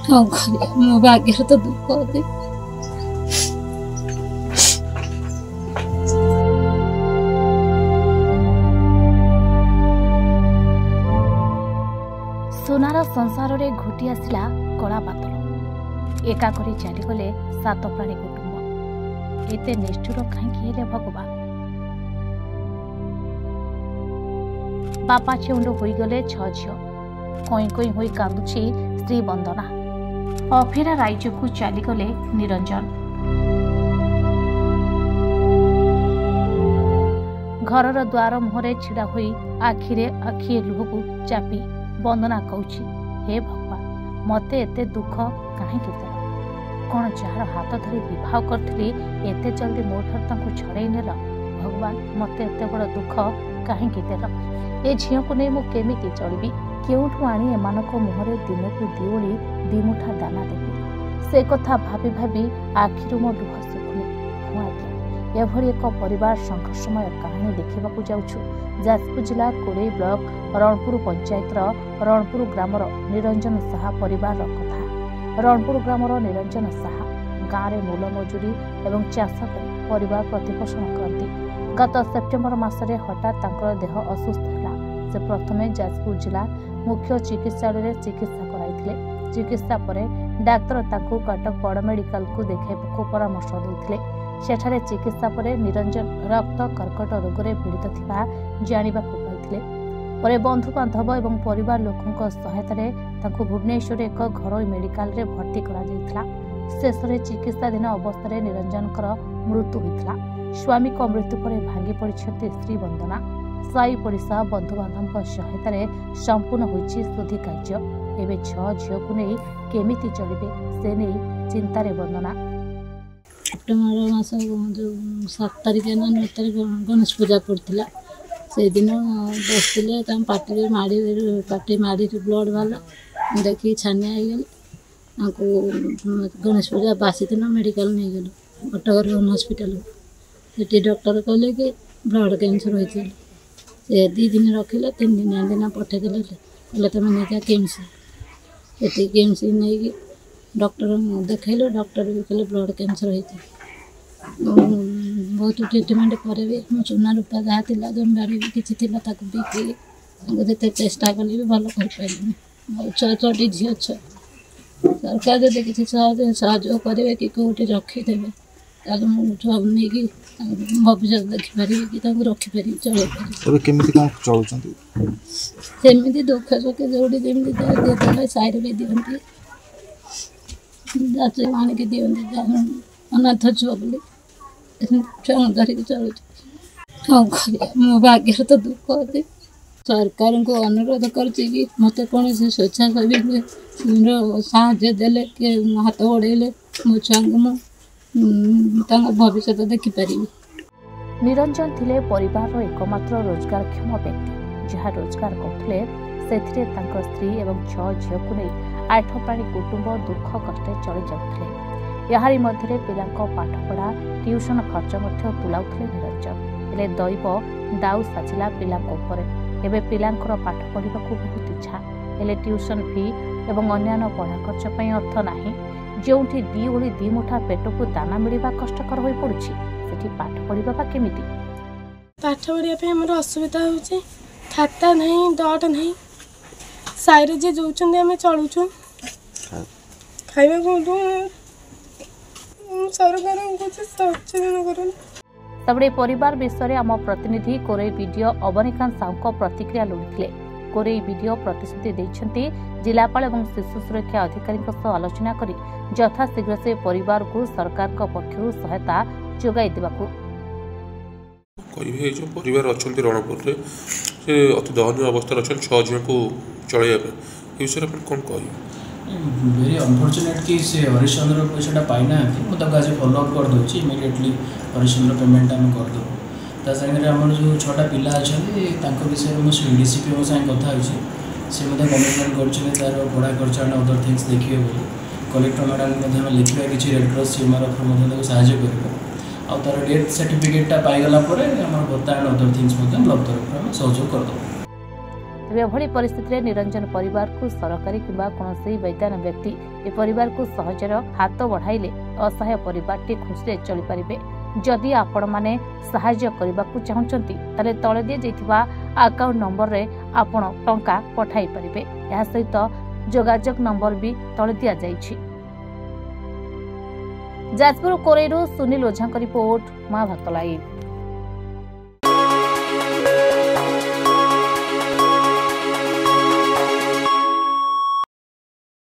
कौन करिया मो भाग्य तो दुख होती। सोनार संसार रे घुटी आसिला कला बादल एका करी चलीगले 7 प्राणी कुटुंब एते निष्ठुर कहीं भगवान बापा चेउंड होईगले 6 झियो कई कई होई कांदुछि स्त्री वंदना अफेरा राइजकु चलीगले निरंजन घरर द्वार मुहरे छिड़ा होई आखिरे आखिए लुहकु चापी वंदना कहूछि हे भगवान मते एते दुख काहे देल कौन जार हाथ धरी विवाह करथिली एते जल्दी मोठर तांको छड़े नेल भगवान मते एते बड़ दुख काहे देल ए झियो को नै मु केमिति चलबी केउठु आनी एमानको मुहरे दिनकु दिओली दिमुठा दाना देबी से कथा भाबी भाबी आखिरु मो लुह सुखुनी हुआ एभली एक परिवार संघर्षमय कहानी देखा जाऊँ जाजपुर जिला कोड़ई ब्लॉक रणपुर पंचायतर रणपुर ग्रामर निरंजन साहा परिवार कथा रणपुर ग्रामर निरंजन साहा गाँव में मूल मजूरी और चाष कर परिवार प्रतिपोषण करती गत सेप्टेम्बर मसरे हठात तांकर देह असुस्थ है से प्रथमे जाजपुर जिला मुख्य चिकित्सालय चिकित्सा कराइथिले चिकित्सा परे डाक्तर तांको कटक बड़ मेडिकल को देखाइबाकू परामर्श देथिले सेठारे चिकित्सा परे निरंजन रक्त कर्कट रोग रे पीड़ित थिबा जानिबाकू पाइथिले परे बंधु बांधव एवं परिवार लोकंक सहायतारे तांको भुवनेश्वर एक घरोई मेडिकल रे भर्ती करा जायथिला शेषरे चिकित्साधीन अवस्था निरंजनकर मृत्यु होइथिला स्वामी को मृत्यु पर भांगी पड़िछंती स्त्री वंदना साई पड़िशा बंधु बांधव सहायतारे संपूर्ण होइछि शुद्धि कार्य एबे 6 झियो को नै केमिति चलिबे से नै चिंतारे वंदना सेप्टेम्बर मास जो 7 तारिख ना 9 तारिख गणेश पूजा पड़ता से दिन बसते पार्टी माड़ी ब्लड वाला देखिए छानिया गणेश पूजा बासी दिन मेडिकल नहीं गलु कटक हॉस्पिटल से डॉक्टर कहले कि ब्लड कैंसर होती से 2 दिन रखिले 3 दिन पठेदेले कहले तुम नहीं किम्स ये किम्स नहीं डॉक्टर देखल डॉक्टर भी कहले ब्लड कैंसर होती बहुत ट्रिटमेंट पर भी मो चूना रूपा जहाँ थी जमीबाड़ी भी किसी बिकी चेष्टा कली भी भल कर छटी झील सरकार जब किसी सहयोग करेंगे कि कौटे रखीदे नहीं भविष्य देखिपारि कि रखिपारि चलमी दुख सुख जो जमी साइड भी दिखती आणिकी दिखती अनाथ छुआ बोली छुआ धरिकी चलुच कौन करिया मो भाग्य तो दुख होती सरकार को अनुरोध करछि मत कौन से स्वेच्छासेवी साहाଯ୍ୟ देले कि हाथ बढ़ेले मो छुआ को भविष्य देखिपारि निरंजन थिले परिवार एकमात्र रोजगारक्षम व्यक्ति जहाँ रोजगार करथिले सेथिरे तांको स्त्री एवं 6 झियो को नै 8 प्राणी कुटुंब दुख कष्टे चली जाउथिले याहारी मध्यरे पिलांको पाठपढ़ा ट्यूशन खर्च मध्य तुलाउथिले निरंजन हेले दैव दाउ साजिला पिलांको उपरे एबे पिलांकर पाठ पढ़िबाकू बहुत इच्छा हेले ट्यूशन फी एवं अन्यान्य पढ़ा खर्च पई अर्थ नाही जोंठी दी ओली दी मुठा पेटकू दाना मिलिबा कष्टकर होई पड़ुछि सेठी पाठ पढ़िबा केमिति पाठ पढ़िया पे हमर असुविधा होछि खाता नहीं डट नहीं साइरे जे जोचंदे हमें चलुछु खाइबा को सरकार को सचेतन करन तबडे परिवार विषय आम प्रतिनिधि कोरे वीडियो अवनिकांत साहू प्रतिक्रिया लोड़िथिले कोरे वीडियो प्रतिश्रुति देइछन्ती जिलापाल एवं शिशु सुरक्षा अधिकारी आलोचना करी यथाशीघ्र से परिवार को सरकार पक्षर सहायता जोगाई देबाकू जो परिवार अच्छा रणपुर से अति दयनीय अवस्था अच्छा 6 झील को चलैया विषय कौन कह वेरी अनफॉर्चुनेट कि से हरिश्चंद्र पैसा पाई ना मुझे आज फॉलोअप कर दूसरी इमिडिएटली हरिश्चंद्र पेमेंट आम करदे ता सागर आम जो 6टा पिला अच्छा विषय में मुझे डीसीपी साथ कथा से कमिटमेंट कर पढ़ा खर्च अदर थिंग्स देखिए बोली कलेक्टर मैडम लिखा कि रेड क्रॉस सीएमआरएफ साहय कर आ तार डेथ सर्टिफिकेटा पाईगला भत्ता एंड अदर थिंग्स ब्लॉक तरफ सहयोग करदे तेज एभली परिस्थिति में निरंजन परिवार को सरकारी किंबा कौन वैद्यान व्यक्ति ए परिवार को सहजर हाथ बढ़ाइले असहाय परिवार टी खुशी चली पारिबे। जदि आपण माने सहाय्य करबा को चाहुचंती तले तळे दिए जैथिबा अकाउंट नंबर रे आपण टंका पठाई पारिबे। या सहित जोगाजोग नंबर भी तळे दिया जाइछि। जाजपुर कोरेरू सुनील ओझा रिपोर्ट मां भारत लाइव।